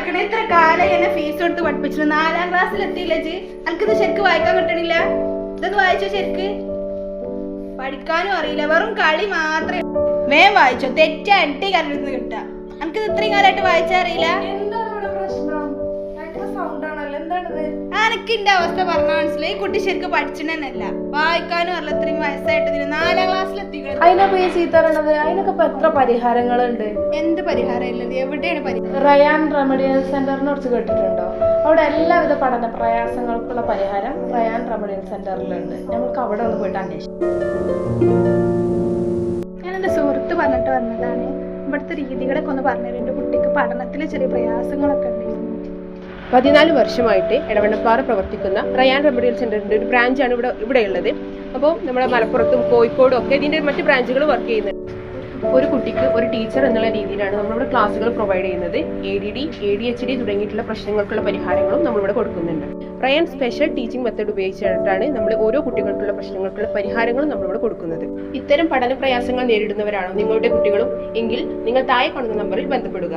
വായിക്കണേ? ഇത്ര കാലം എന്നെ ഫീസ് കൊടുത്ത് പഠിപ്പിച്ചു, 4ാം ക്ലാസ്സിൽ എത്തിയില്ലേ? എനിക്കിത് ശരിക്ക് വായിക്കാൻ കിട്ടണില്ല. ഇതൊന്ന് വായിച്ചോ ശരിക്ക്? പഠിക്കാനും അറിയില്ല, വെറും കളി മാത്രമേ. വേഗം വായിച്ചോ, തെറ്റാ അട്ടി കരടുന്ന് കിട്ടാ. എനിക്കിത് ഇത്രയും കാലമായിട്ട് വായിച്ചറിയില്ല. എനിക്കിന്റെ അവസ്ഥ പറഞ്ഞാൽ മനസ്സിലായി. ഈ കുട്ടി ശരിക്കും പഠിച്ചിട്ടല്ല, വായിക്കാനും അറിയില്ല. ഇത്രയും വയസ്സായിട്ട് 4ാം ക്ലാസ്സിൽ എത്തിക്കണം. അതിനൊക്കെ എത്ര പരിഹാരങ്ങളുണ്ട്. എന്ത് പരിഹാരം ഇല്ലത്? എവിടെയാണ് പരിഹാരം? റയാൻ റെമഡിയൽ സെന്ററിനെ കുറിച്ച് കേട്ടിട്ടുണ്ടോ? അവിടെ എല്ലാവിധ പഠന പ്രയാസങ്ങൾക്കുള്ള പരിഹാരം റയാൻ റെമഡിയൽ സെന്ററിലുണ്ട്. നമുക്ക് അവിടെ ഒന്ന് പോയിട്ട് അന്വേഷിക്കാം. ഞാൻ എൻ്റെ സുഹൃത്ത് പറഞ്ഞിട്ട് വന്നതാണ്. ഇവിടുത്തെ രീതികളൊക്കെ ഒന്ന് പറഞ്ഞുതരും. എൻ്റെ കുട്ടിക്ക് പഠനത്തിൽ ചെറിയ പ്രയാസങ്ങളൊക്കെ ഉണ്ടായിരുന്നു. 14 വർഷമായിട്ട് എടവണ്ണപ്പാറ പ്രവർത്തിക്കുന്ന റയാൻ റെമഡിയൽ സെന്ററിന്റെ ഒരു ബ്രാഞ്ചാണ് ഇവിടെ ഉള്ളത്. അപ്പോൾ നമ്മുടെ മലപ്പുറത്തും കോഴിക്കോടും ഒക്കെ ഇതിന്റെ മറ്റ് ബ്രാഞ്ചുകൾ വർക്ക് ചെയ്യുന്നുണ്ട്. ഒരു കുട്ടിക്ക് ഒരു ടീച്ചർ എന്നുള്ള രീതിയിലാണ് നമ്മളിവിടെ ക്ലാസ്സുകൾ പ്രൊവൈഡ് ചെയ്യുന്നത്. ADD, ADHD തുടങ്ങിയിട്ടുള്ള പ്രശ്നങ്ങൾക്കുള്ള പരിഹാരങ്ങളും നമ്മളിവിടെ കൊടുക്കുന്നുണ്ട്. റയാൻ സ്പെഷ്യൽ ടീച്ചിങ് മെത്തേഡ് ഉപയോഗിച്ചിട്ടാണ് നമ്മൾ ഓരോ കുട്ടികൾക്കുള്ള പ്രശ്നങ്ങൾക്കുള്ള പരിഹാരങ്ങളും നമ്മളിവിടെ കൊടുക്കുന്നത്. ഇത്തരം പഠന പ്രയാസങ്ങൾ നേരിടുന്നവരാണോ നിങ്ങളുടെ കുട്ടികളും എങ്കിൽ നിങ്ങൾ താഴെ കാണുന്ന നമ്പറിൽ ബന്ധപ്പെടുക.